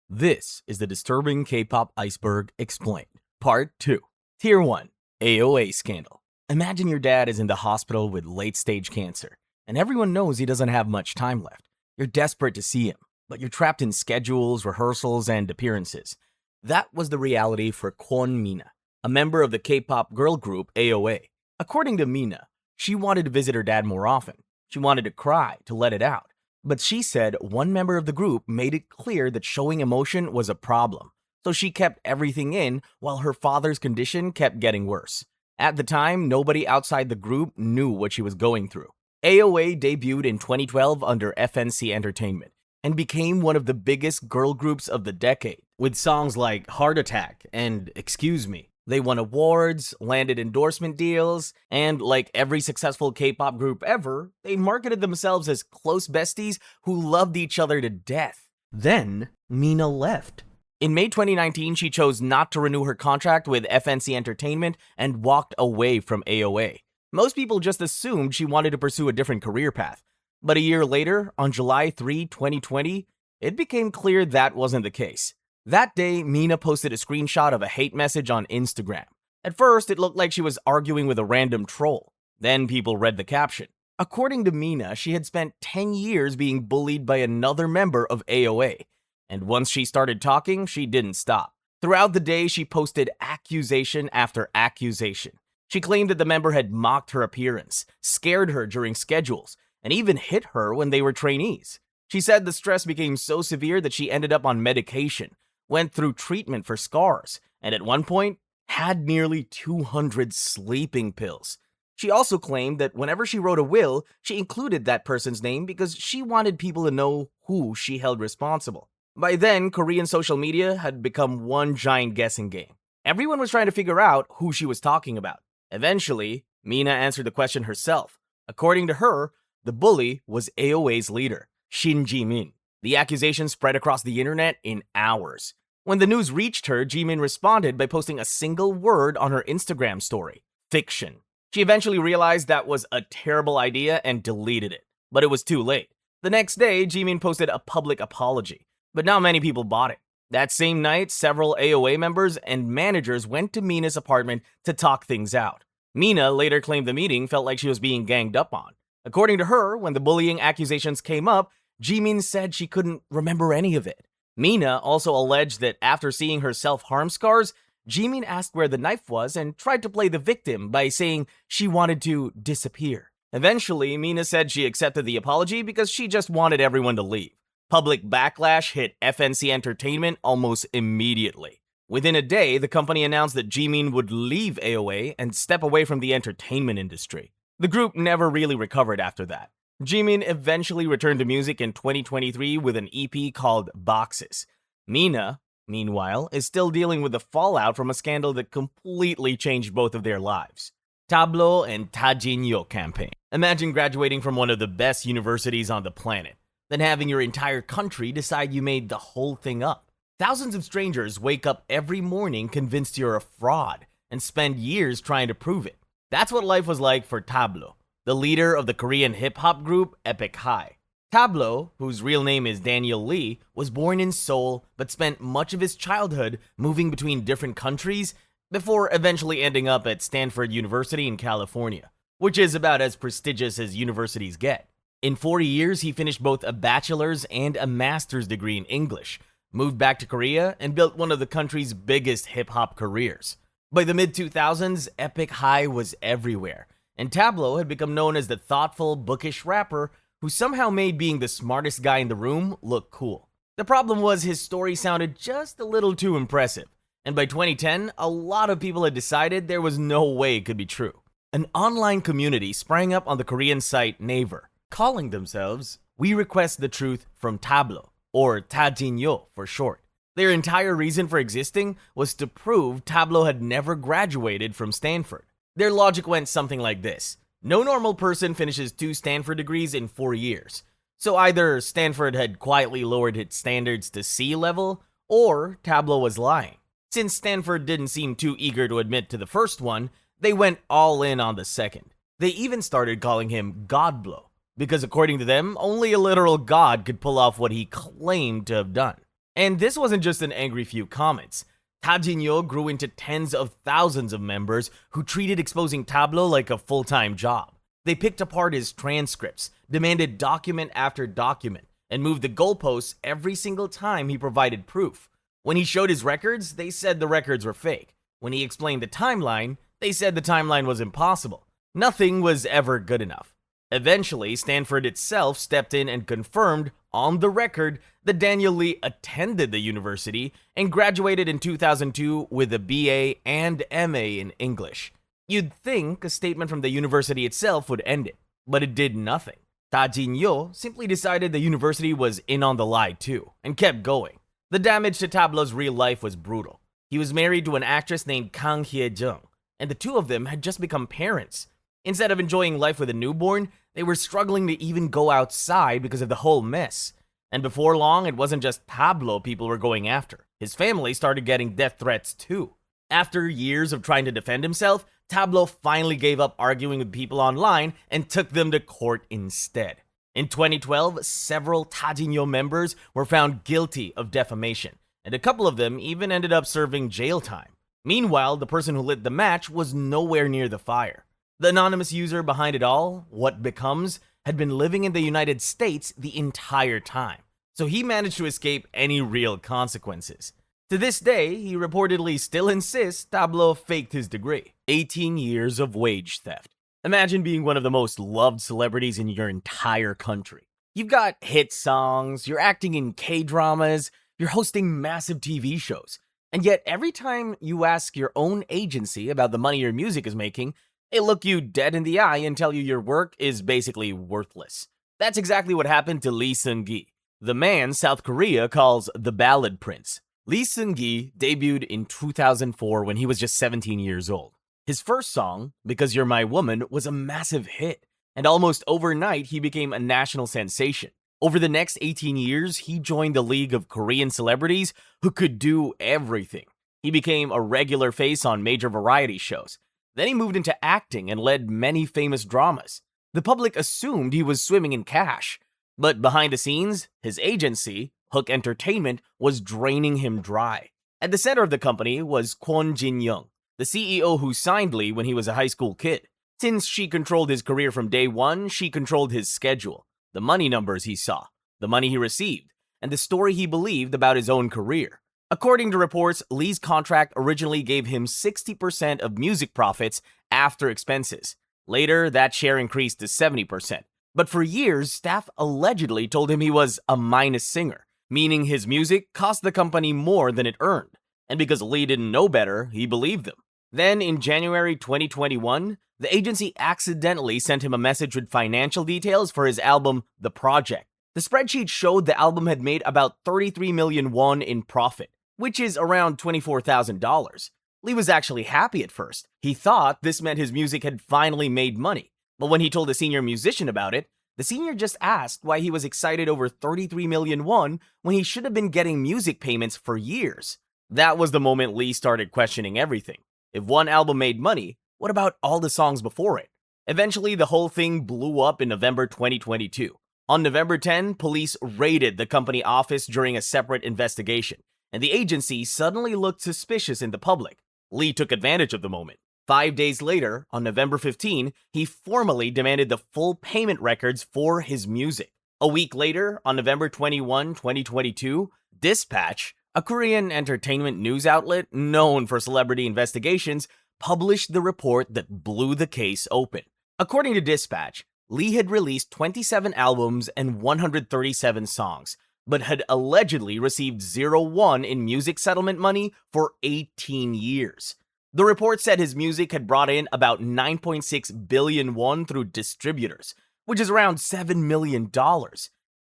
This is the disturbing K-pop iceberg explained. Part 2. Tier 1. AOA Scandal. Imagine your dad is in the hospital with late-stage cancer, and everyone knows he doesn't have much time left. You're desperate to see him, but you're trapped in schedules, rehearsals, and appearances. That was the reality for Kwon Mina, a member of the K-pop girl group AOA. According to Mina, she wanted to visit her dad more often. She wanted to cry, to let it out. But she said one member of the group made it clear that showing emotion was a problem, so she kept everything in while her father's condition kept getting worse. At the time, nobody outside the group knew what she was going through. AOA debuted in 2012 under FNC Entertainment and became one of the biggest girl groups of the decade, with songs like Heart Attack and Excuse Me. They won awards, landed endorsement deals, and like every successful K-pop group ever, they marketed themselves as close besties who loved each other to death. Then, Mina left. In May 2019, she chose not to renew her contract with FNC Entertainment and walked away from AOA. Most people just assumed she wanted to pursue a different career path. But a year later, on July 3, 2020, it became clear that wasn't the case. That day, Mina posted a screenshot of a hate message on Instagram. At first, it looked like she was arguing with a random troll. Then people read the caption. According to Mina, she had spent 10 years being bullied by another member of AOA. And once she started talking, she didn't stop. Throughout the day, she posted accusation after accusation. She claimed that the member had mocked her appearance, scared her during schedules, and even hit her when they were trainees. She said the stress became so severe that she ended up on medication, went through treatment for scars, and at one point, had nearly 200 sleeping pills. She also claimed that whenever she wrote a will, she included that person's name because she wanted people to know who she held responsible. By then, Korean social media had become one giant guessing game. Everyone was trying to figure out who she was talking about. Eventually, Mina answered the question herself. According to her, the bully was AOA's leader, Shin Ji-min. The accusation spread across the internet in hours. When the news reached her, Jimin responded by posting a single word on her Instagram story: fiction. She eventually realized that was a terrible idea and deleted it, but it was too late. The next day, Jimin posted a public apology, but not many people bought it. That same night, several AOA members and managers went to Mina's apartment to talk things out. Mina later claimed the meeting felt like she was being ganged up on. According to her, when the bullying accusations came up, Jimin said she couldn't remember any of it. Mina also alleged that after seeing her self-harm scars, Jimin asked where the knife was and tried to play the victim by saying she wanted to disappear. Eventually, Mina said she accepted the apology because she just wanted everyone to leave. Public backlash hit FNC Entertainment almost immediately. Within a day, the company announced that Jimin would leave AOA and step away from the entertainment industry. The group never really recovered after that. Jimin eventually returned to music in 2023 with an EP called Boxes. Mina, meanwhile, is still dealing with the fallout from a scandal that completely changed both of their lives. Tablo and TaJinYo campaign. Imagine graduating from one of the best universities on the planet, then having your entire country decide you made the whole thing up. Thousands of strangers wake up every morning convinced you're a fraud and spend years trying to prove it. That's what life was like for Tablo, the leader of the Korean hip-hop group Epic High. Tablo, whose real name is Daniel Lee, was born in Seoul but spent much of his childhood moving between different countries before eventually ending up at Stanford University in California, which is about as prestigious as universities get. In 4 years, he finished both a bachelor's and a master's degree in English, moved back to Korea, and built one of the country's biggest hip-hop careers. By the mid-2000s, Epic High was everywhere, and Tablo had become known as the thoughtful, bookish rapper who somehow made being the smartest guy in the room look cool. The problem was his story sounded just a little too impressive, and by 2010, a lot of people had decided there was no way it could be true. An online community sprang up on the Korean site Naver, calling themselves We Request the Truth from Tablo, or TaJinYo for short. Their entire reason for existing was to prove Tablo had never graduated from Stanford. Their logic went something like this. No normal person finishes 2 Stanford degrees in 4 years. So either Stanford had quietly lowered its standards to C level, or Tablo was lying. Since Stanford didn't seem too eager to admit to the first one, they went all in on the second. They even started calling him Godblo, because according to them, only a literal god could pull off what he claimed to have done. And this wasn't just an angry few comments. TaJinYo grew into tens of thousands of members who treated exposing Tablo like a full-time job. They picked apart his transcripts, demanded document after document, and moved the goalposts every single time he provided proof. When he showed his records, they said the records were fake. When he explained the timeline, they said the timeline was impossible. Nothing was ever good enough. Eventually, Stanford itself stepped in and confirmed, on the record, that Daniel Lee attended the university and graduated in 2002 with a BA and MA in English. You'd think a statement from the university itself would end it, but it did nothing. TaJinYo simply decided the university was in on the lie too, and kept going. The damage to Tablo's real life was brutal. He was married to an actress named Kang Hye-jung, and the two of them had just become parents. Instead of enjoying life with a newborn, they were struggling to even go outside because of the whole mess. And before long, it wasn't just Tablo people were going after. His family started getting death threats too. After years of trying to defend himself, Tablo finally gave up arguing with people online and took them to court instead. In 2012, several TaJinYo members were found guilty of defamation, and a couple of them even ended up serving jail time. Meanwhile, the person who lit the match was nowhere near the fire. The anonymous user behind it all, What Becomes, had been living in the United States the entire time, so he managed to escape any real consequences. To this day, he reportedly still insists Tablo faked his degree. 18 years of wage theft. Imagine being one of the most loved celebrities in your entire country. You've got hit songs, you're acting in K-dramas, you're hosting massive TV shows, and yet every time you ask your own agency about the money your music is making, they look you dead in the eye and tell you your work is basically worthless. That's exactly what happened to Lee Seung-gi, the man South Korea calls the Ballad Prince. Lee Seung-gi debuted in 2004 when he was just 17 years old. His first song, Because You're My Woman, was a massive hit, and almost overnight he became a national sensation. Over the next 18 years, he joined the league of Korean celebrities who could do everything. He became a regular face on major variety shows. Then he moved into acting and led many famous dramas. The public assumed he was swimming in cash, but behind the scenes, his agency, Hook Entertainment, was draining him dry. At the center of the company was Kwon Jin-young, the CEO who signed Lee when he was a high school kid. Since she controlled his career from day one, she controlled his schedule, the money numbers he saw, the money he received, and the story he believed about his own career. According to reports, Lee's contract originally gave him 60% of music profits after expenses. Later, that share increased to 70%. But for years, staff allegedly told him he was a minus singer, meaning his music cost the company more than it earned. And because Lee didn't know better, he believed them. Then, in January 2021, the agency accidentally sent him a message with financial details for his album, The Project. The spreadsheet showed the album had made about 33 million won in profit, which is around $24,000. Lee was actually happy at first. He thought this meant his music had finally made money. But when he told a senior musician about it, the senior just asked why he was excited over 33 million won when he should have been getting music payments for years. That was the moment Lee started questioning everything. If one album made money, what about all the songs before it? Eventually, the whole thing blew up in November 2022. On November 10, police raided the company office during a separate investigation, and the agency suddenly looked suspicious in the public. Lee took advantage of the moment. 5 days later, on November 15, he formally demanded the full payment records for his music. A week later, on November 21, 2022, Dispatch, a Korean entertainment news outlet known for celebrity investigations, published the report that blew the case open. According to Dispatch, Lee had released 27 albums and 137 songs, but had allegedly received 0 won in music settlement money for 18 years. The report said his music had brought in about 9.6 billion won through distributors, which is around $7 million.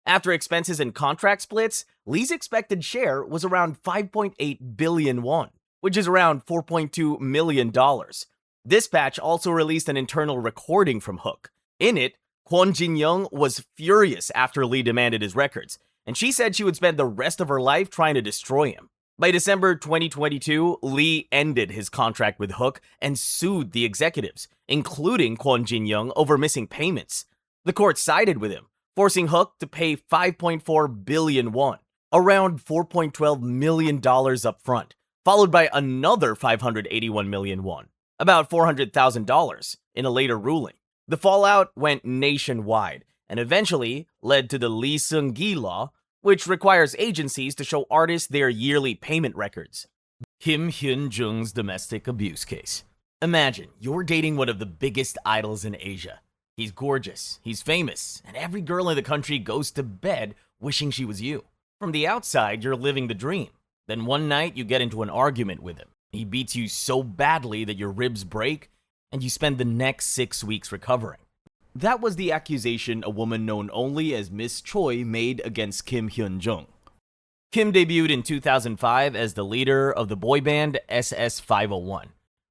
After expenses and contract splits, Lee's expected share was around 5.8 billion won, which is around $4.2 million. Dispatch also released an internal recording from Hook. In it, Kwon Jin-young was furious after Lee demanded his records, and she said she would spend the rest of her life trying to destroy him. By December 2022, Lee ended his contract with Hook and sued the executives, including Kwon Jin-young, over missing payments. The court sided with him, forcing Hook to pay 5.4 billion won, around $4.12 million up front, followed by another 581 million won, about $400,000, in a later ruling. The fallout went nationwide and eventually led to the Lee Seung-gi law, which requires agencies to show artists their yearly payment records. Kim Hyun-joong's domestic abuse case. Imagine you're dating one of the biggest idols in Asia. He's gorgeous, he's famous, and every girl in the country goes to bed wishing she was you. From the outside, you're living the dream. Then one night, you get into an argument with him. He beats you so badly that your ribs break, and you spend the next 6 weeks recovering. That was the accusation a woman known only as Miss Choi made against Kim Hyun-joong. Kim debuted in 2005 as the leader of the boy band SS501,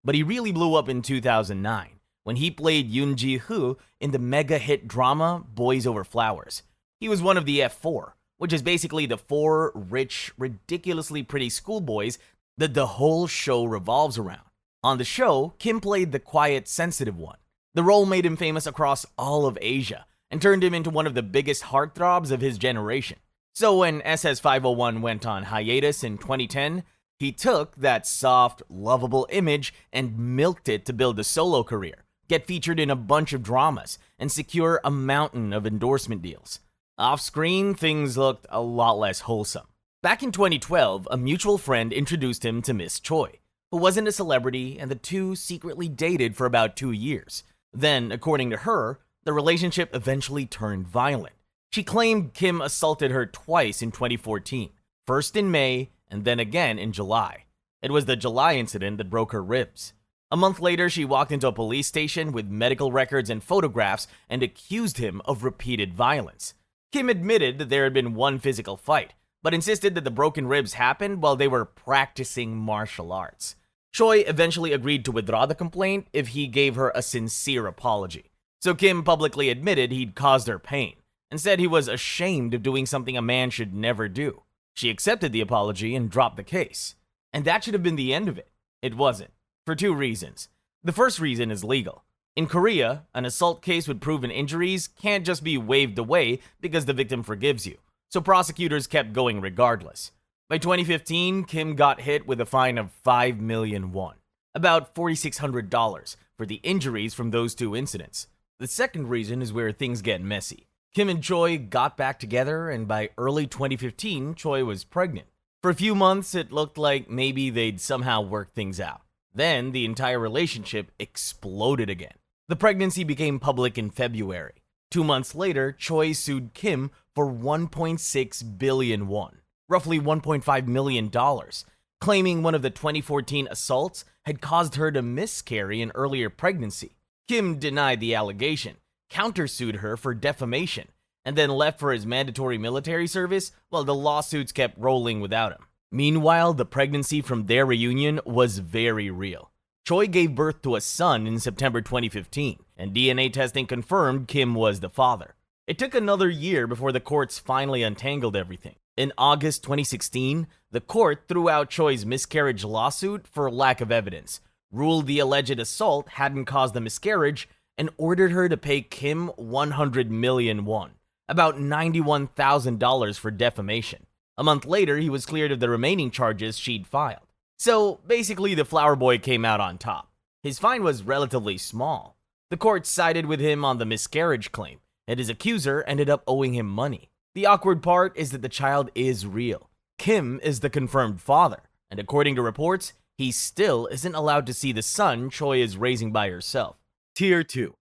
but he really blew up in 2009 when he played Yoon Ji-hoo in the mega hit drama Boys Over Flowers. He was one of the F4, which is basically the 4 rich, ridiculously pretty schoolboys that the whole show revolves around. On the show, Kim played the quiet, sensitive one. The role made him famous across all of Asia and turned him into one of the biggest heartthrobs of his generation. So when SS501 went on hiatus in 2010, he took that soft, lovable image and milked it to build a solo career, get featured in a bunch of dramas, and secure a mountain of endorsement deals. Off-screen, things looked a lot less wholesome. Back in 2012, a mutual friend introduced him to Miss Choi, who wasn't a celebrity, and the two secretly dated for about 2 years. Then, according to her, the relationship eventually turned violent. She claimed Kim assaulted her twice in 2014, first in May and then again in July. It was the July incident that broke her ribs. A month later, she walked into a police station with medical records and photographs and accused him of repeated violence. Kim admitted that there had been one physical fight, but insisted that the broken ribs happened while they were practicing martial arts. Choi eventually agreed to withdraw the complaint if he gave her a sincere apology. So Kim publicly admitted he'd caused her pain and said he was ashamed of doing something a man should never do. She accepted the apology and dropped the case. And that should have been the end of it. It wasn't, for 2 reasons. The first reason is legal. In Korea, an assault case with proven injuries can't just be waved away because the victim forgives you, so prosecutors kept going regardless. By 2015, Kim got hit with a fine of 5 million won, about $4,600, for the injuries from those 2 incidents. The second reason is where things get messy. Kim and Choi got back together, and by early 2015, Choi was pregnant. For a few months, it looked like maybe they'd somehow work things out. Then, the entire relationship exploded again. The pregnancy became public in February. 2 months later, Choi sued Kim for 1.6 billion won, roughly $1.5 million, claiming one of the 2014 assaults had caused her to miscarry an earlier pregnancy. Kim denied the allegation, countersued her for defamation, and then left for his mandatory military service while the lawsuits kept rolling without him. Meanwhile, the pregnancy from their reunion was very real. Choi gave birth to a son in September 2015, and DNA testing confirmed Kim was the father. It took another year before the courts finally untangled everything. In August 2016, the court threw out Choi's miscarriage lawsuit for lack of evidence, ruled the alleged assault hadn't caused the miscarriage, and ordered her to pay Kim 100 million won, about $91,000 for defamation. A month later, he was cleared of the remaining charges she'd filed. So basically, the flower boy came out on top. His fine was relatively small. The court sided with him on the miscarriage claim, and his accuser ended up owing him money. The awkward part is that the child is real. Kim is the confirmed father, and according to reports, he still isn't allowed to see the son Choi is raising by herself. Tier 2.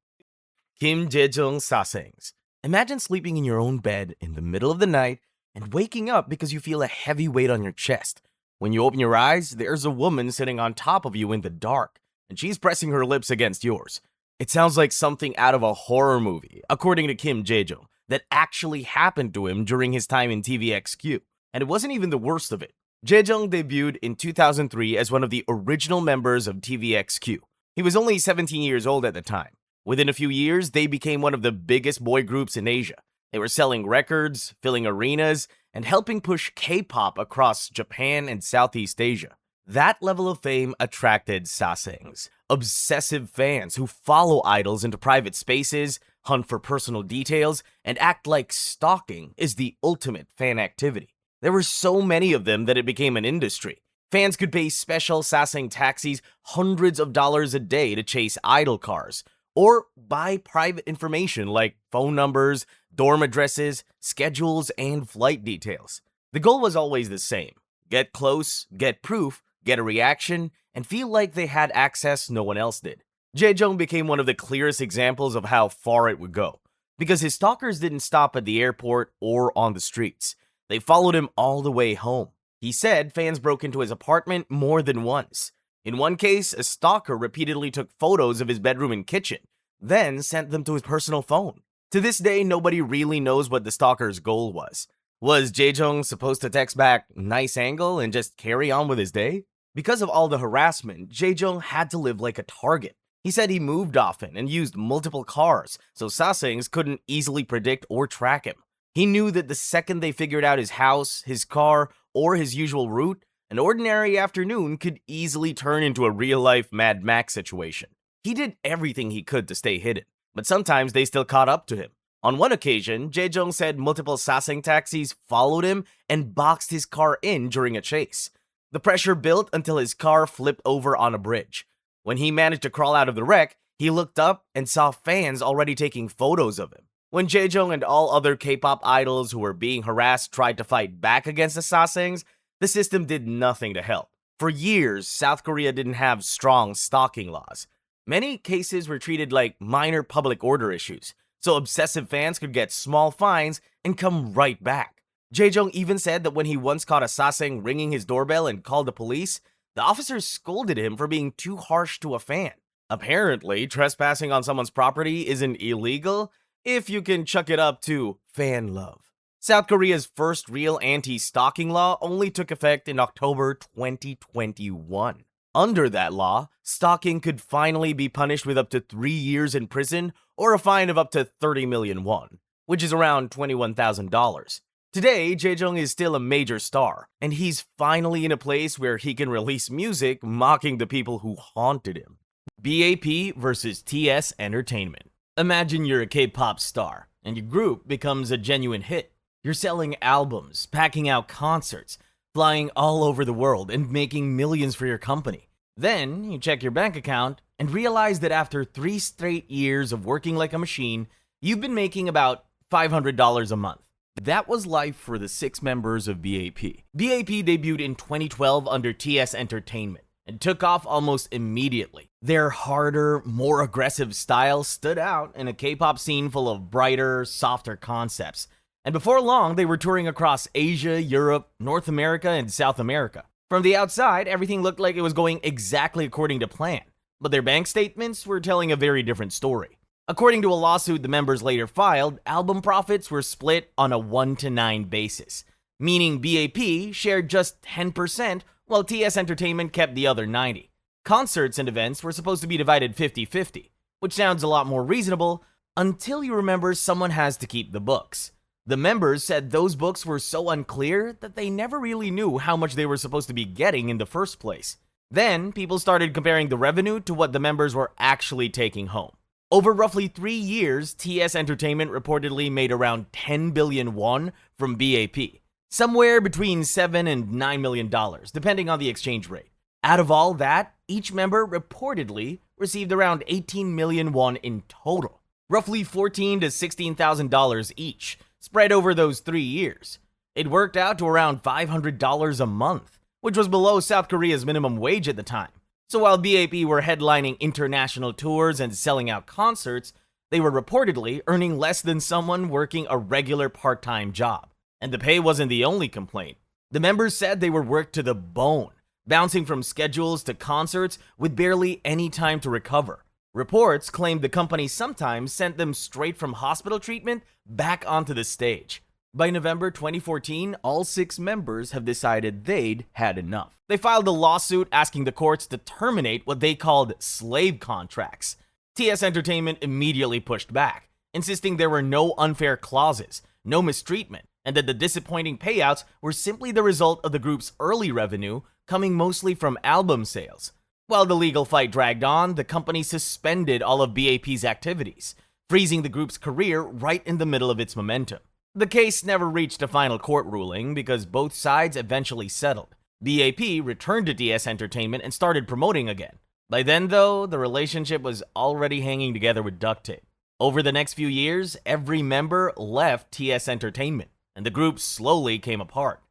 Kim Jaejoong Sasaengs. Imagine sleeping in your own bed in the middle of the night and waking up because you feel a heavy weight on your chest. When you open your eyes, there's a woman sitting on top of you in the dark, and she's pressing her lips against yours. It sounds like something out of a horror movie, according to Kim Jaejoong, that actually happened to him during his time in TVXQ. And it wasn't even the worst of it. Jaejoong debuted in 2003 as one of the original members of TVXQ. He was only 17 years old at the time. Within a few years, they became one of the biggest boy groups in Asia. They were selling records, filling arenas, and helping push K-pop across Japan and Southeast Asia. That level of fame attracted Sasaengs, obsessive fans who follow idols into private spaces, hunt for personal details, and act like stalking is the ultimate fan activity. There were so many of them that it became an industry. Fans could pay special Sasaeng taxis hundreds of dollars a day to chase idol cars, or buy private information like phone numbers, dorm addresses, schedules, and flight details. The goal was always the same: get close, get proof, get a reaction, and feel like they had access no one else did. Jaejoong became one of the clearest examples of how far it would go, because his stalkers didn't stop at the airport or on the streets. They followed him all the way home. He said fans broke into his apartment more than once. In one case, a stalker repeatedly took photos of his bedroom and kitchen, then sent them to his personal phone. To this day, nobody really knows what the stalker's goal was. Was Jaejoong supposed to text back, "nice angle," and just carry on with his day? Because of all the harassment, Jaejoong had to live like a target. He said he moved often and used multiple cars, so Sasaengs couldn't easily predict or track him. He knew that the second they figured out his house, his car, or his usual route, an ordinary afternoon could easily turn into a real-life Mad Max situation. He did everything he could to stay hidden, but sometimes they still caught up to him. On one occasion, Jaejoong said multiple Sasaeng taxis followed him and boxed his car in during a chase. The pressure built until his car flipped over on a bridge. When he managed to crawl out of the wreck, he looked up and saw fans already taking photos of him. When Jaejoong and all other K-pop idols who were being harassed tried to fight back against the Sasaengs, the system did nothing to help. For years, South Korea didn't have strong stalking laws. Many cases were treated like minor public order issues, so obsessive fans could get small fines and come right back. Jaejoong even said that when he once caught a Sasaeng ringing his doorbell and called the police, the officers scolded him for being too harsh to a fan. Apparently, trespassing on someone's property isn't illegal if you can chuck it up to fan love. South Korea's first real anti-stalking law only took effect in October 2021. Under that law, stalking could finally be punished with up to 3 years in prison or a fine of up to 30 million won, which is around $21,000. Today, Jaejoong is still a major star, and he's finally in a place where he can release music mocking the people who haunted him. B.A.P versus TS Entertainment. Imagine you're a K-pop star, and your group becomes a genuine hit. You're selling albums, packing out concerts, flying all over the world, and making millions for your company. Then, you check your bank account and realize that after 3 straight years of working like a machine, you've been making about $500 a month. That was life for the 6 members of B.A.P. B.A.P debuted in 2012 under TS Entertainment and took off almost immediately. Their harder, more aggressive style stood out in a K-pop scene full of brighter, softer concepts. And before long, they were touring across Asia, Europe, North America, and South America. From the outside, everything looked like it was going exactly according to plan, but their bank statements were telling a very different story. According to a lawsuit the members later filed, album profits were split on a 1-to-9 basis, meaning B.A.P shared just 10%, while TS Entertainment kept the other 90%. Concerts and events were supposed to be divided 50-50, which sounds a lot more reasonable until you remember someone has to keep the books. The members said those books were so unclear that they never really knew how much they were supposed to be getting in the first place. Then, people started comparing the revenue to what the members were actually taking home. Over roughly 3 years, TS Entertainment reportedly made around 10 billion won from B.A.P, somewhere between $7 and $9 million, depending on the exchange rate. Out of all that, each member reportedly received around 18 million won in total, roughly $14,000 to $16,000 each, spread over those 3 years. It worked out to around $500 a month, which was below South Korea's minimum wage at the time. So while B.A.P were headlining international tours and selling out concerts, they were reportedly earning less than someone working a regular part-time job. And the pay wasn't the only complaint. The members said they were worked to the bone, bouncing from schedules to concerts with barely any time to recover. Reports claimed the company sometimes sent them straight from hospital treatment back onto the stage. By November 2014, all 6 members have decided they'd had enough. They filed a lawsuit asking the courts to terminate what they called slave contracts. TS Entertainment immediately pushed back, insisting there were no unfair clauses, no mistreatment, and that the disappointing payouts were simply the result of the group's early revenue coming mostly from album sales. While the legal fight dragged on, the company suspended all of B.A.P's activities, freezing the group's career right in the middle of its momentum. The case never reached a final court ruling because both sides eventually settled. B.A.P returned to DS Entertainment and started promoting again. By then, though, the relationship was already hanging together with duct tape. Over the next few years, every member left TS Entertainment, and the group slowly came apart.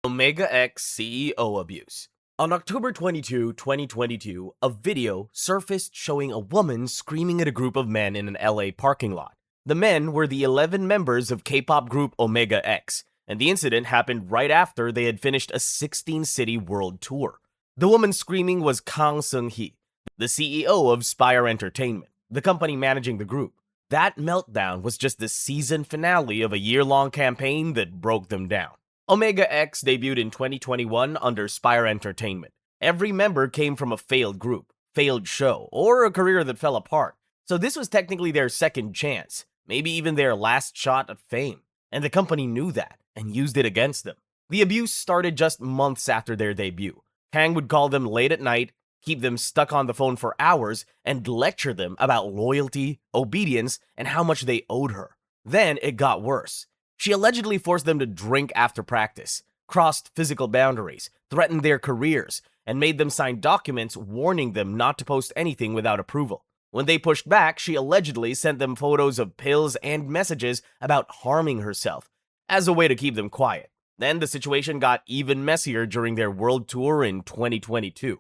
Omega X CEO abuse. On October 22, 2022, a video surfaced showing a woman screaming at a group of men in an LA parking lot. The men were the 11 members of K-pop group Omega X, and the incident happened right after they had finished a 16-city world tour. The woman screaming was Kang Seung-hee, the CEO of Spire Entertainment, the company managing the group. That meltdown was just the season finale of a year-long campaign that broke them down. Omega X debuted in 2021 under Spire Entertainment. Every member came from a failed group, failed show, or a career that fell apart. So this was technically their second chance, maybe even their last shot at fame. And the company knew that and used it against them. The abuse started just months after their debut. Kang would call them late at night, keep them stuck on the phone for hours, and lecture them about loyalty, obedience, and how much they owed her. Then it got worse. She allegedly forced them to drink after practice, crossed physical boundaries, threatened their careers, and made them sign documents warning them not to post anything without approval. When they pushed back, she allegedly sent them photos of pills and messages about harming herself, as a way to keep them quiet. Then the situation got even messier during their world tour in 2022.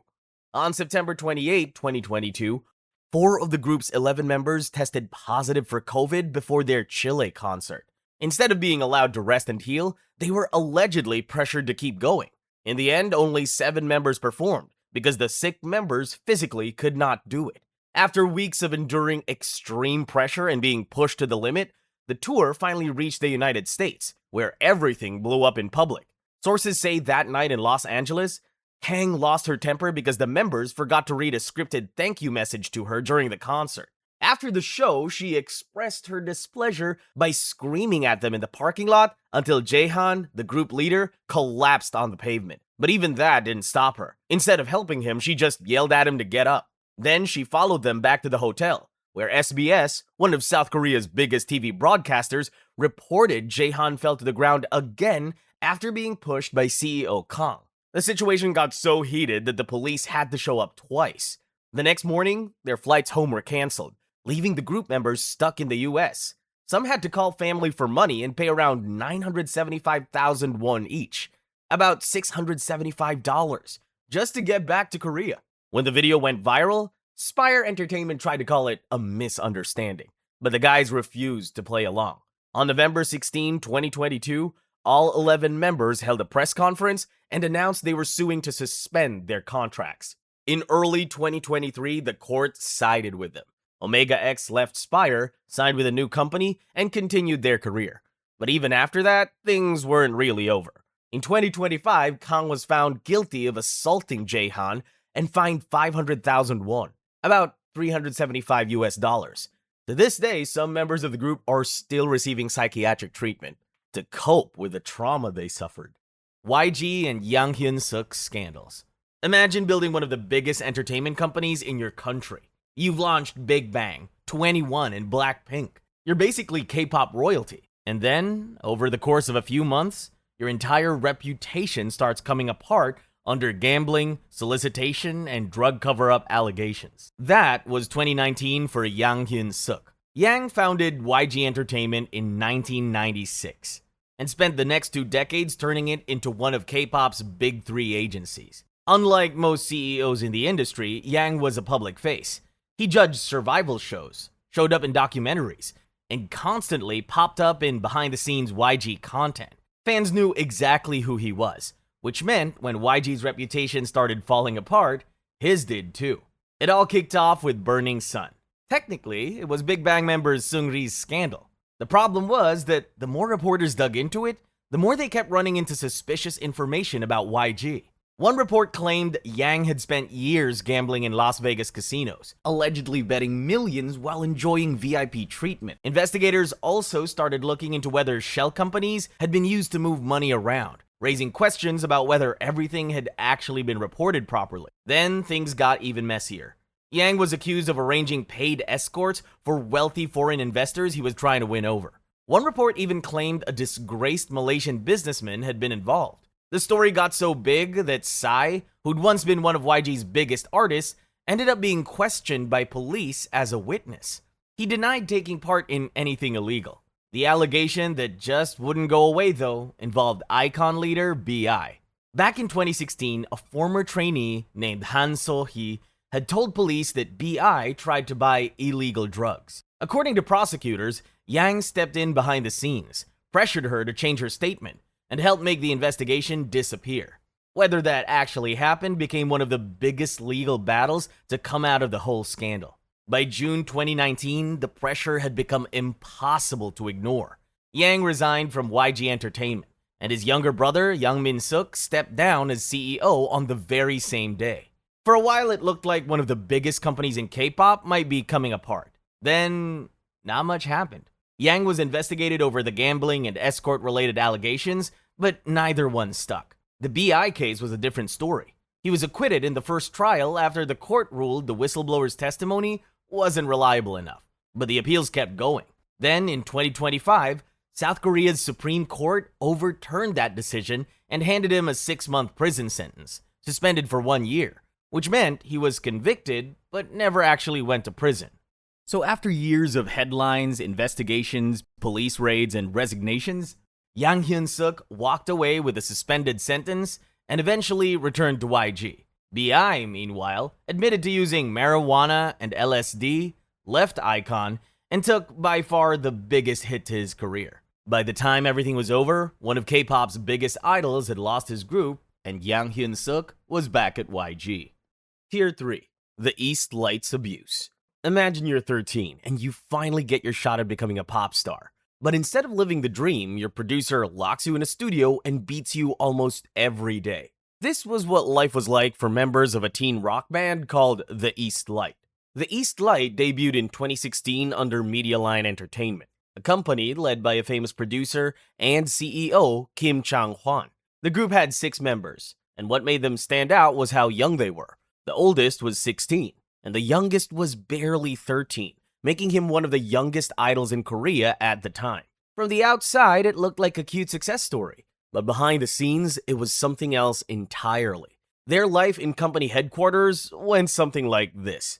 On September 28, 2022, 4 of the group's 11 members tested positive for COVID before their Chile concert. Instead of being allowed to rest and heal, they were allegedly pressured to keep going. In the end, only 7 members performed, because the sick members physically could not do it. After weeks of enduring extreme pressure and being pushed to the limit, the tour finally reached the United States, where everything blew up in public. Sources say that night in Los Angeles, Kang lost her temper because the members forgot to read a scripted thank you message to her during the concert. After the show, she expressed her displeasure by screaming at them in the parking lot until Jaejoong, the group leader, collapsed on the pavement. But even that didn't stop her. Instead of helping him, she just yelled at him to get up. Then she followed them back to the hotel, where SBS, one of South Korea's biggest TV broadcasters, reported Jaejoong fell to the ground again after being pushed by CEO Kang. The situation got so heated that the police had to show up twice. The next morning, their flights home were canceled, leaving the group members stuck in the US. Some had to call family for money and pay around 975,000 won each, about $675, just to get back to Korea. When the video went viral, Spire Entertainment tried to call it a misunderstanding, but the guys refused to play along. On November 16, 2022, all 11 members held a press conference and announced they were suing to suspend their contracts. In early 2023, the court sided with them. Omega X left Spire, signed with a new company, and continued their career. But even after that, things weren't really over. In 2025, Kang was found guilty of assaulting Jaejoong and fined 500,000 won, about $375. To this day, some members of the group are still receiving psychiatric treatment to cope with the trauma they suffered. YG and Hyun-suk scandals. Imagine building one of the biggest entertainment companies in your country. You've launched Big Bang, 21, and Blackpink. You're basically K-pop royalty. And then, over the course of a few months, your entire reputation starts coming apart under gambling, solicitation, and drug cover-up allegations. That was 2019 for Yang Hyun-suk. Yang founded YG Entertainment in 1996 and spent the next 2 decades turning it into one of K-pop's big 3 agencies. Unlike most CEOs in the industry, Yang was a public face. He judged survival shows, showed up in documentaries, and constantly popped up in behind-the-scenes YG content. Fans knew exactly who he was, which meant when YG's reputation started falling apart, his did too. It all kicked off with Burning Sun. Technically, it was Big Bang members Seungri's scandal. The problem was that the more reporters dug into it, the more they kept running into suspicious information about YG. One report claimed Yang had spent years gambling in Las Vegas casinos, allegedly betting millions while enjoying VIP treatment. Investigators also started looking into whether shell companies had been used to move money around, raising questions about whether everything had actually been reported properly. Then things got even messier. Yang was accused of arranging paid escorts for wealthy foreign investors he was trying to win over. One report even claimed a disgraced Malaysian businessman had been involved. The story got so big that Psy, who'd once been one of YG's biggest artists, ended up being questioned by police as a witness. He denied taking part in anything illegal. The allegation that just wouldn't go away, though, involved icon leader B.I. Back in 2016, a former trainee named Han So-hee had told police that B.I. tried to buy illegal drugs. According to prosecutors, Yang stepped in behind the scenes, pressured her to change her statement, and helped make the investigation disappear. Whether that actually happened became one of the biggest legal battles to come out of the whole scandal. By June 2019, the pressure had become impossible to ignore. Yang resigned from YG Entertainment, and his younger brother, Young Min-suk, stepped down as CEO on the very same day. For a while, it looked like one of the biggest companies in K-pop might be coming apart. Then, not much happened. Yang was investigated over the gambling and escort-related allegations, but neither one stuck. The B.I. case was a different story. He was acquitted in the first trial after the court ruled the whistleblower's testimony wasn't reliable enough, but the appeals kept going. Then, in 2025, South Korea's Supreme Court overturned that decision and handed him a 6-month prison sentence, suspended for 1 year, which meant he was convicted but never actually went to prison. So after years of headlines, investigations, police raids, and resignations, Yang Hyun-suk walked away with a suspended sentence and eventually returned to YG. B.I., meanwhile, admitted to using marijuana and LSD, left iKON, and took by far the biggest hit to his career. By the time everything was over, one of K-pop's biggest idols had lost his group, and Yang Hyun-suk was back at YG. Tier 3. The East Lights Abuse. Imagine you're 13 and you finally get your shot at becoming a pop star. But instead of living the dream, your producer locks you in a studio and beats you almost every day. This was what life was like for members of a teen rock band called The East Light. The East Light debuted in 2016 under Medialine Entertainment, a company led by a famous producer and CEO, Kim Chang-hwan. The group had 6 members, and what made them stand out was how young they were. The oldest was 16, and the youngest was barely 13, making him one of the youngest idols in Korea at the time. From the outside, it looked like a cute success story, but behind the scenes, it was something else entirely. Their life in company headquarters went something like this.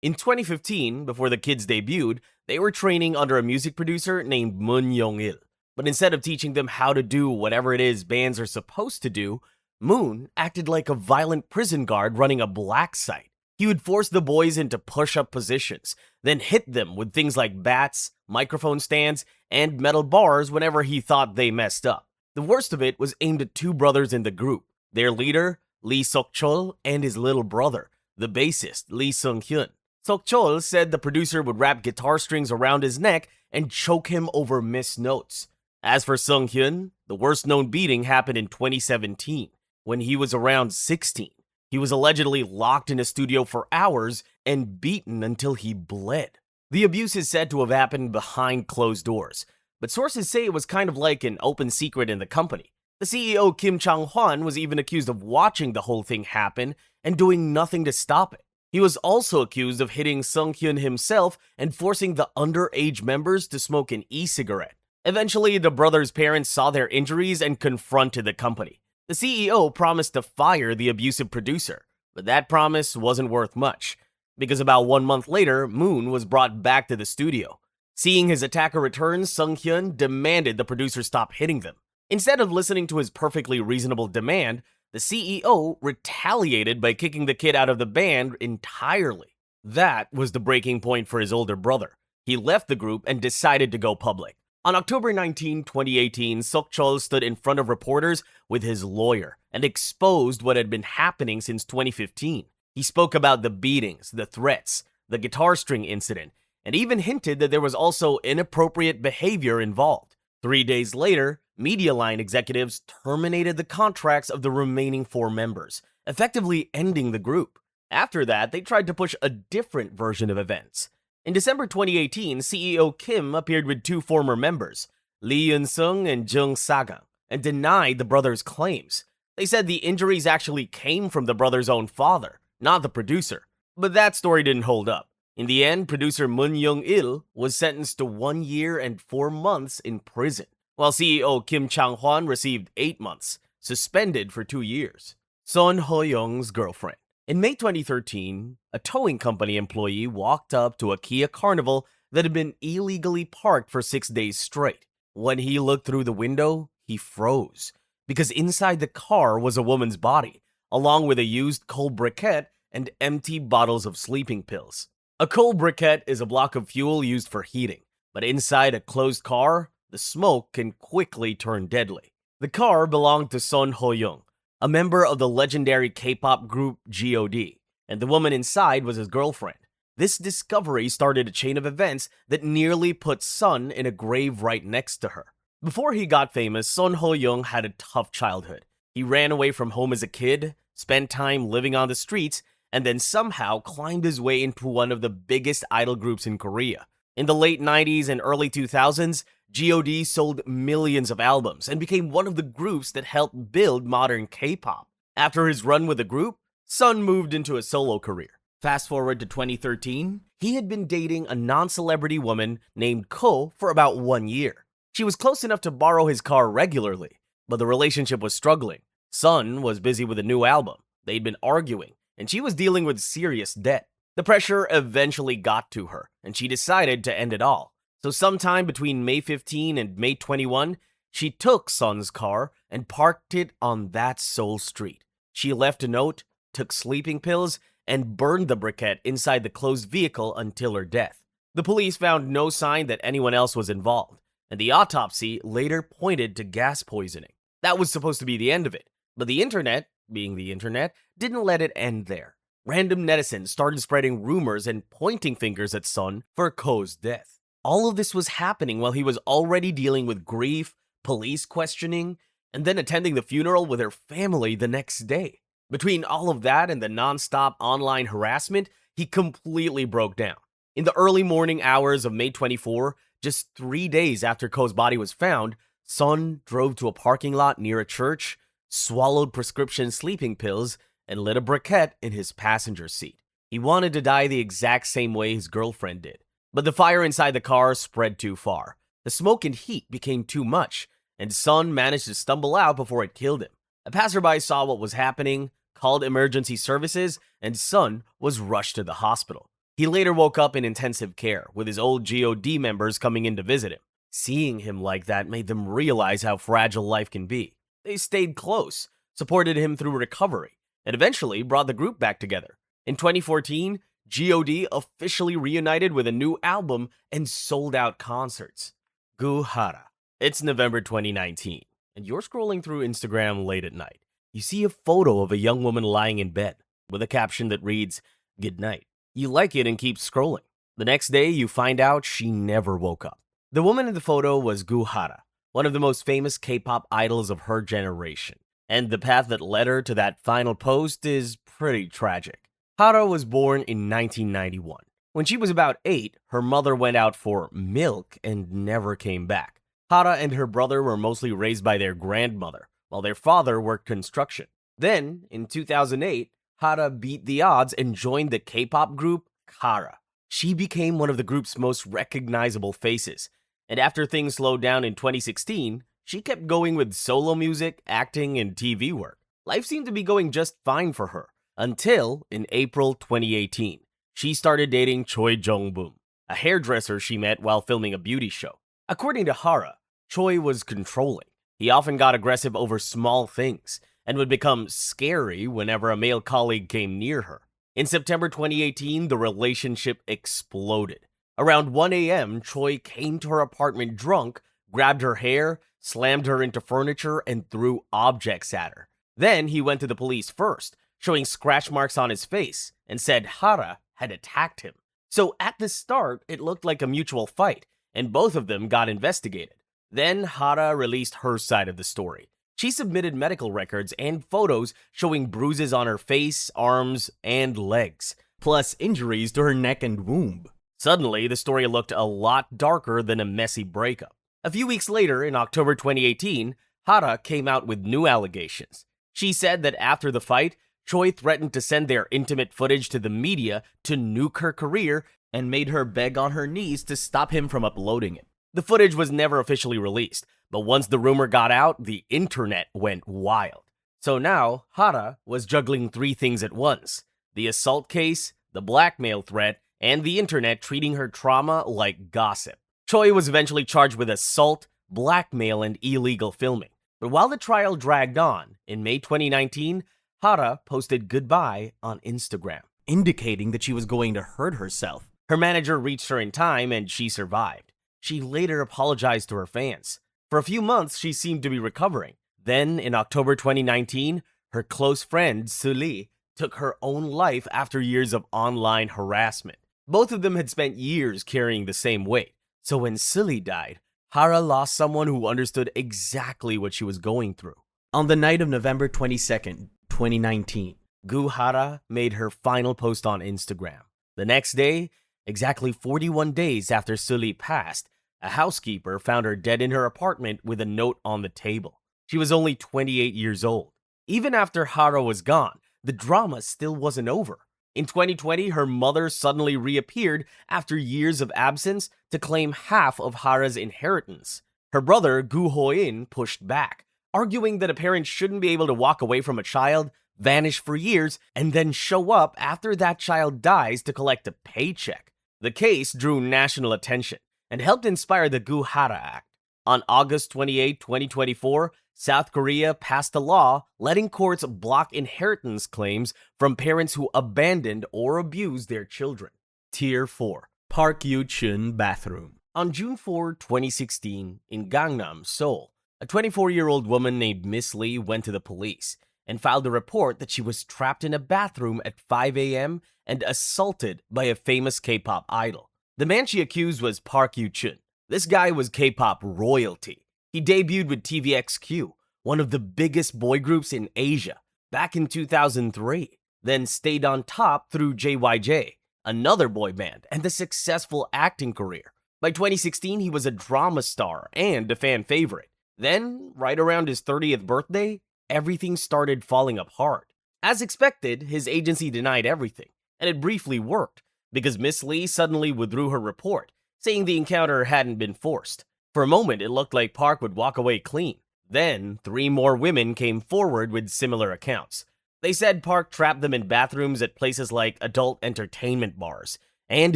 In 2015, before the kids debuted, they were training under a music producer named Moon Young-il. But instead of teaching them how to do whatever it is bands are supposed to do, Moon acted like a violent prison guard running a black site. He would force the boys into push-up positions, then hit them with things like bats, microphone stands, and metal bars whenever he thought they messed up. The worst of it was aimed at 2 brothers in the group, their leader, Lee Sok-chol, and his little brother, the bassist, Lee Sung-hyun. Sok-chol said the producer would wrap guitar strings around his neck and choke him over missed notes. As for Sung-hyun, the worst-known beating happened in 2017, when he was around 16. He was allegedly locked in a studio for hours and beaten until he bled. The abuse is said to have happened behind closed doors, but sources say it was kind of like an open secret in the company. The CEO Kim Chang-hwan was even accused of watching the whole thing happen and doing nothing to stop it. He was also accused of hitting Sung-hyun himself and forcing the underage members to smoke an e-cigarette. Eventually, the brothers' parents saw their injuries and confronted the company. The CEO promised to fire the abusive producer, but that promise wasn't worth much, because about 1 month later, Moon was brought back to the studio. Seeing his attacker return, Sung-hyun demanded the producer stop hitting them. Instead of listening to his perfectly reasonable demand, the CEO retaliated by kicking the kid out of the band entirely. That was the breaking point for his older brother. He left the group and decided to go public. On October 19, 2018, Sok-chol stood in front of reporters with his lawyer and exposed what had been happening since 2015. He spoke about the beatings, the threats, the guitar string incident, and even hinted that there was also inappropriate behavior involved. 3 days later, Medialine executives terminated the contracts of the remaining 4 members, effectively ending the group. After that, they tried to push a different version of events. In December 2018, CEO Kim appeared with 2 former members, Lee Hyun-suk and Jaejoong Sasaengs, and denied the brothers' claims. They said the injuries actually came from the brothers' own father, not the producer. But that story didn't hold up. In the end, producer Moon Young-il was sentenced to 1 year and 4 months in prison, while CEO Kim Chang-hwan received 8 months, suspended for 2 years. Son Ho-young's girlfriend. In May 2013, a towing company employee walked up to a Kia Carnival that had been illegally parked for 6 days straight. When he looked through the window, he froze, because inside the car was a woman's body, along with a used coal briquette and empty bottles of sleeping pills. A coal briquette is a block of fuel used for heating, but inside a closed car, the smoke can quickly turn deadly. The car belonged to Son Ho-young, a member of the legendary K-pop group G.O.D, and the woman inside was his girlfriend. This discovery started a chain of events that nearly put Son in a grave right next to her. Before he got famous, Son Ho-young had a tough childhood. He ran away from home as a kid, spent time living on the streets, and then somehow climbed his way into one of the biggest idol groups in Korea. In the late 90s and early 2000s, G.O.D sold millions of albums and became one of the groups that helped build modern K-pop. After his run with the group, Son moved into a solo career. Fast forward to 2013, he had been dating a non-celebrity woman named Ko for about 1 year. She was close enough to borrow his car regularly, but the relationship was struggling. Son was busy with a new album, they'd been arguing, and she was dealing with serious debt. The pressure eventually got to her, and she decided to end it all. So sometime between May 15 and May 21, she took Son's car and parked it on that Seoul street. She left a note, took sleeping pills, and burned the briquette inside the closed vehicle until her death. The police found no sign that anyone else was involved, and the autopsy later pointed to gas poisoning. That was supposed to be the end of it, but the internet, being the internet, didn't let it end there. Random netizens started spreading rumors and pointing fingers at Son for Ko's death. All of this was happening while he was already dealing with grief, police questioning, and then attending the funeral with her family the next day. Between all of that and the non-stop online harassment, he completely broke down. In the early morning hours of May 24, just 3 days after Ko's body was found, Son drove to a parking lot near a church, swallowed prescription sleeping pills, and lit a briquette in his passenger seat. He wanted to die the exact same way his girlfriend did. But the fire inside the car spread too far. The smoke and heat became too much, and Son managed to stumble out before it killed him. A passerby saw what was happening, called emergency services, and Son was rushed to the hospital. He later woke up in intensive care, with his old G.O.D members coming in to visit him. Seeing him like that made them realize how fragile life can be. They stayed close, supported him through recovery, and eventually brought the group back together. In 2014, G.O.D officially reunited with a new album and sold out concerts. Goo Hara. It's November 2019, and you're scrolling through Instagram late at night. You see a photo of a young woman lying in bed with a caption that reads, "Good night." You like it and keep scrolling. The next day, you find out she never woke up. The woman in the photo was Goo Hara, one of the most famous K-pop idols of her generation, and the path that led her to that final post is pretty tragic. Hara was born in 1991. When she was about 8, her mother went out for milk and never came back. Hara and her brother were mostly raised by their grandmother, while their father worked construction. Then, in 2008, Hara beat the odds and joined the K-pop group Kara. She became one of the group's most recognizable faces, and after things slowed down in 2016, she kept going with solo music, acting, and TV work. Life seemed to be going just fine for her, until in April 2018, she started dating Choi Jong-boom, a hairdresser she met while filming a beauty show. According to Hara, Choi was controlling. He often got aggressive over small things, and would become scary whenever a male colleague came near her. In September 2018, the relationship exploded. Around 1 a.m., Choi came to her apartment drunk, grabbed her hair, slammed her into furniture, and threw objects at her. Then he went to the police first, showing scratch marks on his face, and said Hara had attacked him. So at the start, it looked like a mutual fight, and both of them got investigated. Then Hara released her side of the story. She submitted medical records and photos showing bruises on her face, arms, and legs, plus injuries to her neck and womb. Suddenly, the story looked a lot darker than a messy breakup. A few weeks later, in October 2018, Hara came out with new allegations. She said that after the fight, Choi threatened to send their intimate footage to the media to nuke her career and made her beg on her knees to stop him from uploading it. The footage was never officially released, but once the rumor got out, the internet went wild. So now, Hara was juggling 3 things at once: the assault case, the blackmail threat, and the internet treating her trauma like gossip. Choi was eventually charged with assault, blackmail, and illegal filming. But while the trial dragged on, in May 2019, Hara posted goodbye on Instagram, indicating that she was going to hurt herself. Her manager reached her in time and she survived. She later apologized to her fans. For a few months, she seemed to be recovering. Then, in October 2019, her close friend, SHINee, took her own life after years of online harassment. Both of them had spent years carrying the same weight. So when SHINee died, Hara lost someone who understood exactly what she was going through. On the night of November 22nd, 2019, Goo Hara made her final post on Instagram. The next day, exactly 41 days after SHINee passed, a housekeeper found her dead in her apartment with a note on the table. She was only 28 years old. Even after Hara was gone, the drama still wasn't over. In 2020, her mother suddenly reappeared after years of absence to claim half of Hara's inheritance. Her brother, Goo Hara, pushed back, arguing that a parent shouldn't be able to walk away from a child, vanish for years, and then show up after that child dies to collect a paycheck. The case drew national attention and helped inspire the Goo Hara Act. On August 28, 2024, South Korea passed a law letting courts block inheritance claims from parents who abandoned or abused their children. Tier 4. Park Yoochun Bathroom. On June 4, 2016, in Gangnam, Seoul, a 24-year-old woman named Miss Lee went to the police and filed a report that she was trapped in a bathroom at 5 a.m. and assaulted by a famous K-pop idol. The man she accused was Park Yoochun. This guy was K-pop royalty. He debuted with TVXQ, one of the biggest boy groups in Asia, back in 2003, then stayed on top through JYJ, another boy band, and a successful acting career. By 2016, he was a drama star and a fan favorite. Then, right around his 30th birthday, everything started falling apart. As expected, his agency denied everything, and it briefly worked, because Miss Lee suddenly withdrew her report, saying the encounter hadn't been forced. For a moment, it looked like Park would walk away clean. Then, 3 more women came forward with similar accounts. They said Park trapped them in bathrooms at places like adult entertainment bars and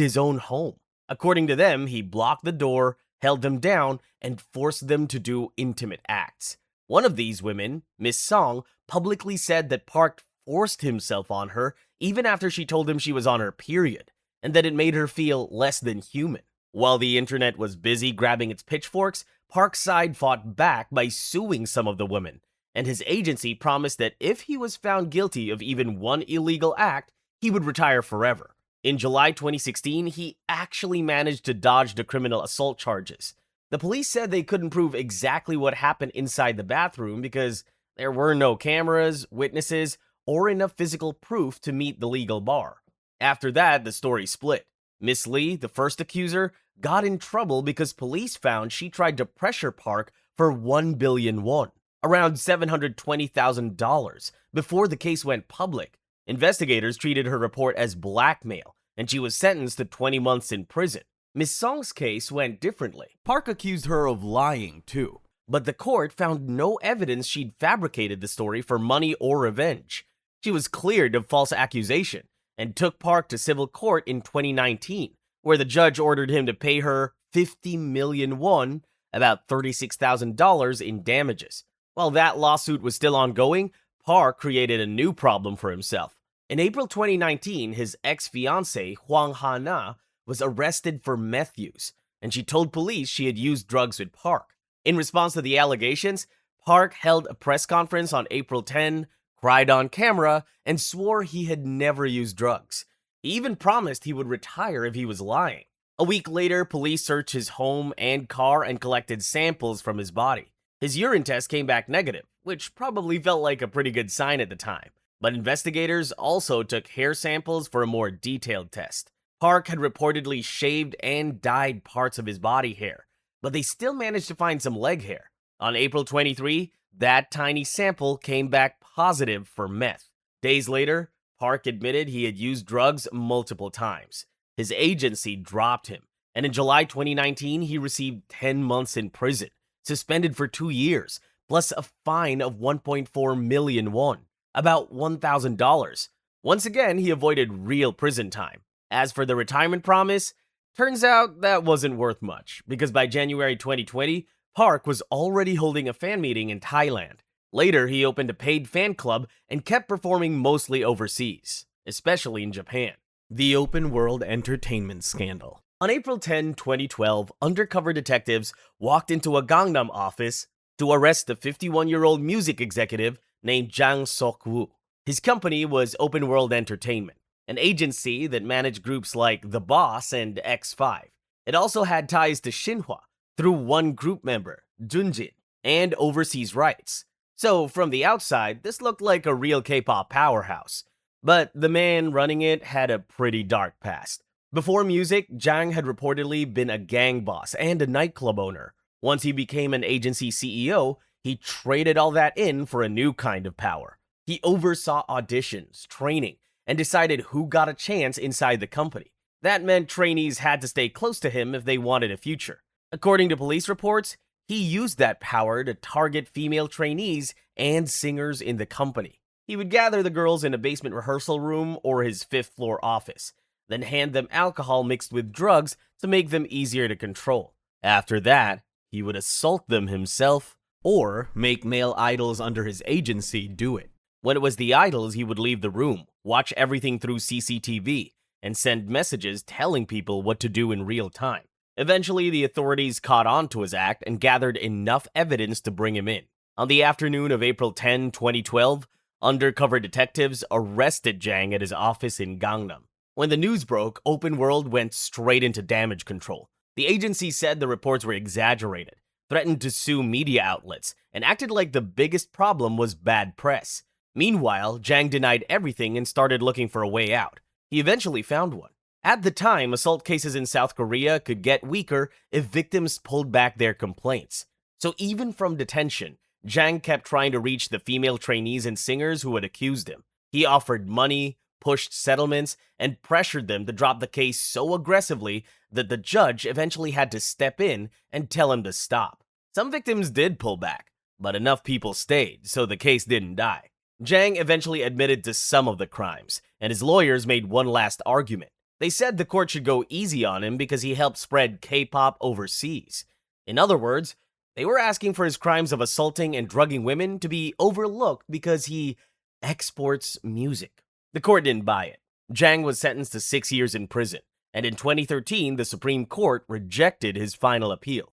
his own home. According to them, he blocked the door, held them down, and forced them to do intimate acts. One of these women, Miss Song, publicly said that Park forced himself on her even after she told him she was on her period, and that it made her feel less than human. While the internet was busy grabbing its pitchforks, Park's side fought back by suing some of the women, and his agency promised that if he was found guilty of even one illegal act, he would retire forever. In July 2016, he actually managed to dodge the criminal assault charges. The police said they couldn't prove exactly what happened inside the bathroom because there were no cameras, witnesses, or enough physical proof to meet the legal bar. After that, the story split. Miss Lee, the first accuser, got in trouble because police found she tried to pressure Park for 1 billion won, around $720,000, before the case went public. Investigators treated her report as blackmail, and she was sentenced to 20 months in prison. Miss Song's case went differently. Park accused her of lying, too, but the court found no evidence she'd fabricated the story for money or revenge. She was cleared of false accusation and took Park to civil court in 2019, where the judge ordered him to pay her 50 million won, about $36,000 in damages. While that lawsuit was still ongoing, Park created a new problem for himself. In April 2019, his ex-fiancée, Hwang Ha-na, was arrested for meth use, and she told police she had used drugs with Park. In response to the allegations, Park held a press conference on April 10, cried on camera, and swore he had never used drugs. He even promised he would retire if he was lying. A week later, police searched his home and car and collected samples from his body. His urine test came back negative, which probably felt like a pretty good sign at the time. But investigators also took hair samples for a more detailed test. Park had reportedly shaved and dyed parts of his body hair, but they still managed to find some leg hair. On April 23, that tiny sample came back positive for meth. Days later, Park admitted he had used drugs multiple times. His agency dropped him, and in July 2019, he received 10 months in prison, suspended for 2 years, plus a fine of 1.4 million won, about $1,000. Once again, he avoided real prison time. As for the retirement promise, turns out that wasn't worth much, because by January 2020, Park was already holding a fan meeting in Thailand. Later, he opened a paid fan club and kept performing mostly overseas, especially in Japan. The Open World Entertainment Scandal. On April 10, 2012, undercover detectives walked into a Gangnam office to arrest the 51-year-old music executive named Jang Sok-woo. His company was Open World Entertainment, an agency that managed groups like The Boss and X5. It also had ties to Shinhwa through one group member, Junjin, and overseas rights. So from the outside, this looked like a real K-pop powerhouse. But the man running it had a pretty dark past. Before music, Jang had reportedly been a gang boss and a nightclub owner. Once he became an agency CEO, he traded all that in for a new kind of power. He oversaw auditions, training, and decided who got a chance inside the company. That meant trainees had to stay close to him if they wanted a future. According to police reports, he used that power to target female trainees and singers in the company. He would gather the girls in a basement rehearsal room or his fifth-floor office, then hand them alcohol mixed with drugs to make them easier to control. After that, he would assault them himself or make male idols under his agency do it. When it was the idols, he would leave the room, watch everything through CCTV, and send messages telling people what to do in real time. Eventually, the authorities caught on to his act and gathered enough evidence to bring him in. On the afternoon of April 10, 2012, undercover detectives arrested Jang at his office in Gangnam. When the news broke, Open World went straight into damage control. The agency said the reports were exaggerated, threatened to sue media outlets, and acted like the biggest problem was bad press. Meanwhile, Jang denied everything and started looking for a way out. He eventually found one. At the time, assault cases in South Korea could get weaker if victims pulled back their complaints. So even from detention, Jang kept trying to reach the female trainees and singers who had accused him. He offered money, pushed settlements, and pressured them to drop the case so aggressively that the judge eventually had to step in and tell him to stop. Some victims did pull back, but enough people stayed, so the case didn't die. Jang eventually admitted to some of the crimes, and his lawyers made one last argument. They said the court should go easy on him because he helped spread K-pop overseas. In other words, they were asking for his crimes of assaulting and drugging women to be overlooked because he exports music. The court didn't buy it. Jang was sentenced to 6 years in prison, and in 2013, the Supreme Court rejected his final appeal.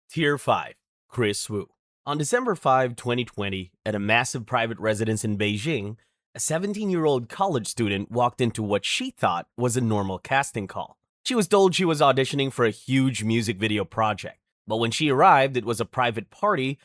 Tier 5. Kris Wu. On December 5, 2020, at a massive private residence in Beijing, a 17-year-old college student walked into what she thought was a normal casting call. She was told she was auditioning for a huge music video project, but when she arrived, it was a private party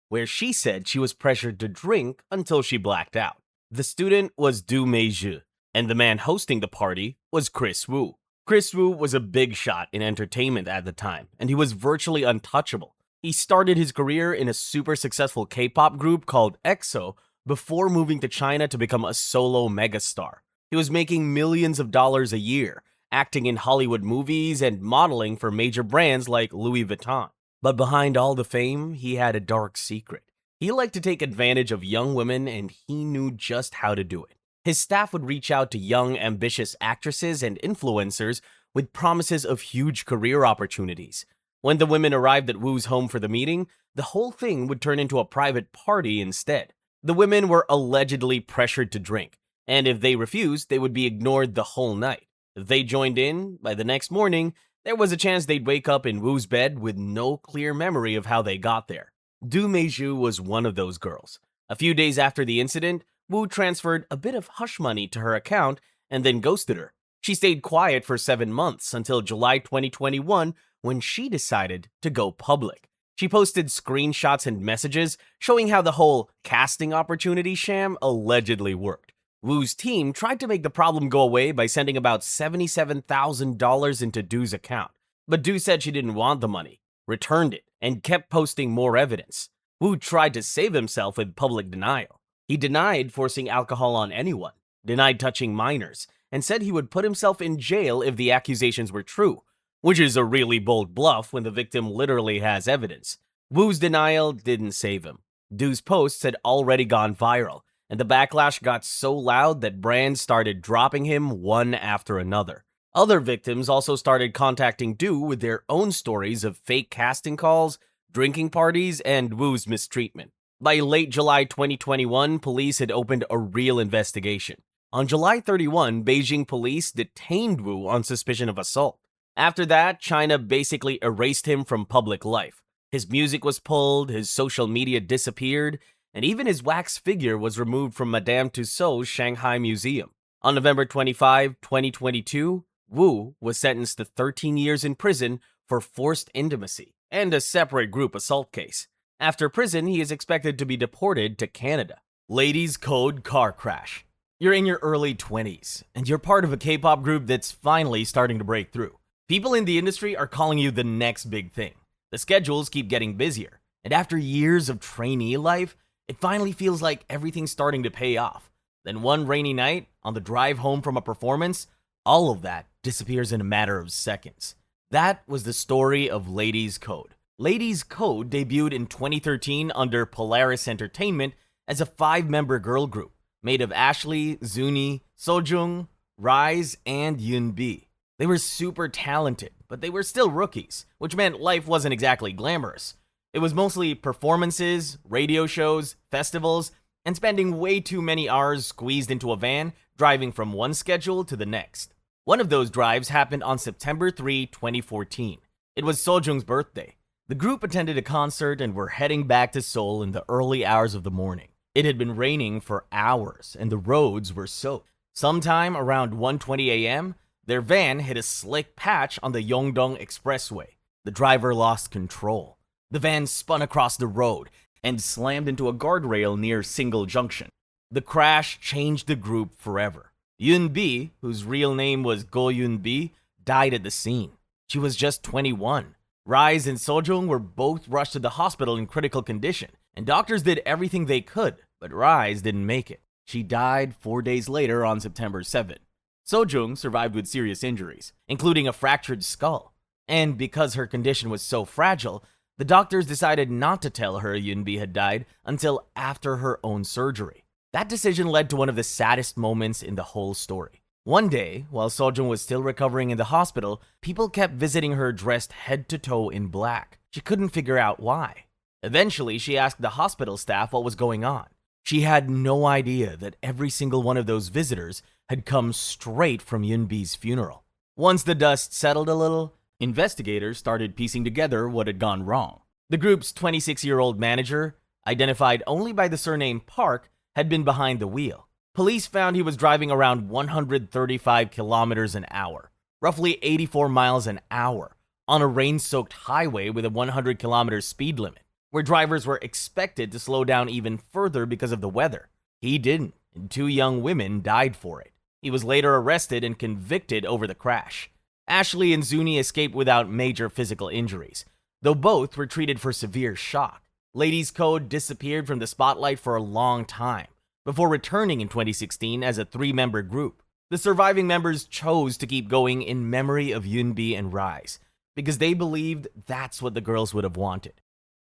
where she said she was pressured to drink until she blacked out. The student was Do Meiju, and the man hosting the party was Kris Wu. Kris Wu was a big shot in entertainment at the time, and he was virtually untouchable. He started his career in a super successful K-pop group called EXO before moving to China to become a solo megastar. He was making millions of dollars a year, acting in Hollywood movies and modeling for major brands like Louis Vuitton. But behind all the fame, he had a dark secret. He liked to take advantage of young women, and he knew just how to do it. His staff would reach out to young, ambitious actresses and influencers with promises of huge career opportunities. When the women arrived at Wu's home for the meeting, the whole thing would turn into a private party instead. The women were allegedly pressured to drink, and if they refused, they would be ignored the whole night. If they joined in, by the next morning, there was a chance they'd wake up in Wu's bed with no clear memory of how they got there. Do Meiju was one of those girls. A few days after the incident, Wu transferred a bit of hush money to her account and then ghosted her. She stayed quiet for 7 months until July 2021 when she decided to go public. She posted screenshots and messages showing how the whole casting opportunity sham allegedly worked. Wu's team tried to make the problem go away by sending about $77,000 into Do's account, but Do said she didn't want the money, returned it, and kept posting more evidence. Wu tried to save himself with public denial. He denied forcing alcohol on anyone, denied touching minors, and said he would put himself in jail if the accusations were true, which is a really bold bluff when the victim literally has evidence. Woo's denial didn't save him. Do's posts had already gone viral, and the backlash got so loud that brands started dropping him one after another. Other victims also started contacting Do with their own stories of fake casting calls, drinking parties, and Woo's mistreatment. By late July 2021, police had opened a real investigation. On July 31, Beijing police detained Wu on suspicion of assault. After that, China basically erased him from public life. His music was pulled, his social media disappeared, and even his wax figure was removed from Madame Tussauds Shanghai Museum. On November 25, 2022, Wu was sentenced to 13 years in prison for forced intimacy and a separate group assault case. After prison, he is expected to be deported to Canada. Ladies Code car crash. You're in your early 20s, and you're part of a K-pop group that's finally starting to break through. People in the industry are calling you the next big thing. The schedules keep getting busier, and after years of trainee life, it finally feels like everything's starting to pay off. Then one rainy night, on the drive home from a performance, all of that disappears in a matter of seconds. That was the story of Ladies Code. Ladies Code debuted in 2013 under Polaris Entertainment as a 5-member girl group made of Ashley, Zuni, Sojung, Rise, and Yunbi. They were super talented, but they were still rookies, which meant life wasn't exactly glamorous. It was mostly performances, radio shows, festivals, and spending way too many hours squeezed into a van, driving from one schedule to the next. One of those drives happened on September 3, 2014. It was Sojung's birthday. The group attended a concert and were heading back to Seoul in the early hours of the morning. It had been raining for hours, and the roads were soaked. Sometime around 1:20 a.m., their van hit a slick patch on the Yeongdong Expressway. The driver lost control. The van spun across the road and slammed into a guardrail near Single Junction. The crash changed the group forever. Yunbi, whose real name was Go Yunbi, died at the scene. She was just 21. Rise and Sojung were both rushed to the hospital in critical condition, and doctors did everything they could, but Rise didn't make it. She died 4 days later on September 7. Sojung survived with serious injuries, including a fractured skull. And because her condition was so fragile, the doctors decided not to tell her Yunbi had died until after her own surgery. That decision led to one of the saddest moments in the whole story. One day, while Sojung was still recovering in the hospital, people kept visiting her dressed head to toe in black. She couldn't figure out why. Eventually, she asked the hospital staff what was going on. She had no idea that every single one of those visitors had come straight from Yunbi's funeral. Once the dust settled a little, investigators started piecing together what had gone wrong. The group's 26-year-old manager, identified only by the surname Park, had been behind the wheel. Police found he was driving around 135 kilometers an hour, roughly 84 miles an hour, on a rain-soaked highway with a 100-kilometer speed limit, where drivers were expected to slow down even further because of the weather. He didn't, and 2 young women died for it. He was later arrested and convicted over the crash. Ashley and Zuni escaped without major physical injuries, though both were treated for severe shock. Ladies Code disappeared from the spotlight for a long time, before returning in 2016 as a 3-member group. The surviving members chose to keep going in memory of Yunbi and Rise, because they believed that's what the girls would have wanted.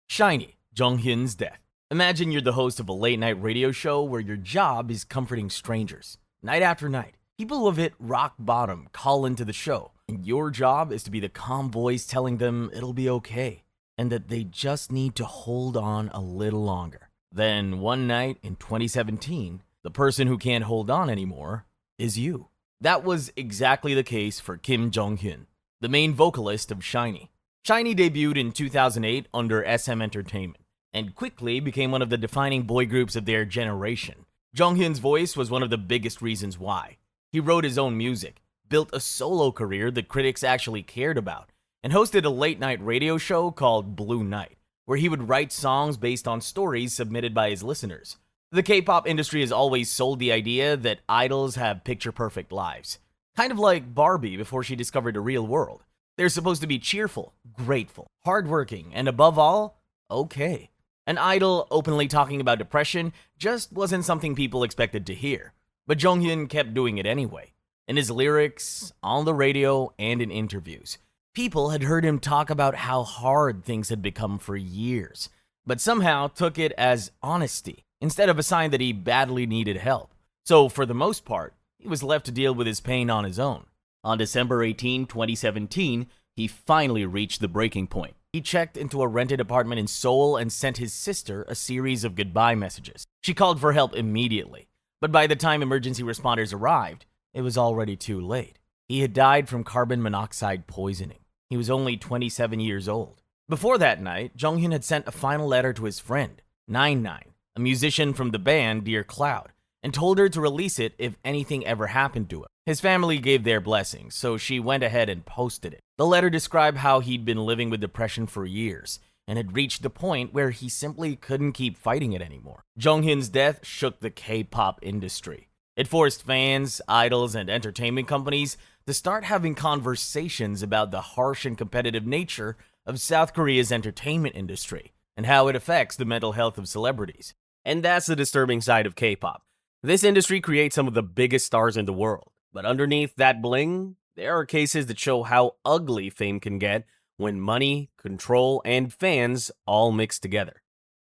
SHINee, Jonghyun's death. Imagine you're the host of a late-night radio show where your job is comforting strangers. Night after night, people who have hit rock bottom call into the show, and your job is to be the calm voice telling them it'll be okay, and that they just need to hold on a little longer. Then one night in 2017, the person who can't hold on anymore is you. That was exactly the case for Kim Jonghyun, the main vocalist of SHINee. SHINee debuted in 2008 under SM Entertainment, and quickly became one of the defining boy groups of their generation. Jonghyun's voice was one of the biggest reasons why. He wrote his own music, built a solo career that critics actually cared about, and hosted a late-night radio show called Blue Night, where he would write songs based on stories submitted by his listeners. The K-pop industry has always sold the idea that idols have picture-perfect lives. Kind of like Barbie before she discovered the real world. They're supposed to be cheerful, grateful, hardworking, and above all, okay. An idol openly talking about depression just wasn't something people expected to hear. But Jonghyun kept doing it anyway. In his lyrics, on the radio, and in interviews, people had heard him talk about how hard things had become for years, but somehow took it as honesty instead of a sign that he badly needed help. So, for the most part, he was left to deal with his pain on his own. On December 18, 2017, he finally reached the breaking point. He checked into a rented apartment in Seoul and sent his sister a series of goodbye messages. She called for help immediately, but by the time emergency responders arrived, it was already too late. He had died from carbon monoxide poisoning. He was only 27 years old. Before that night, Jonghyun had sent a final letter to his friend, 99, a musician from the band Dear Cloud, and told her to release it if anything ever happened to him. His family gave their blessings, so she went ahead and posted it. The letter described how he'd been living with depression for years and had reached the point where he simply couldn't keep fighting it anymore. Jonghyun's death shook the K-pop industry. It forced fans, idols, and entertainment companies to start having conversations about the harsh and competitive nature of South Korea's entertainment industry and how it affects the mental health of celebrities. And that's the disturbing side of K-pop. This industry creates some of the biggest stars in the world, but underneath that bling, there are cases that show how ugly fame can get when money, control, and fans all mix together.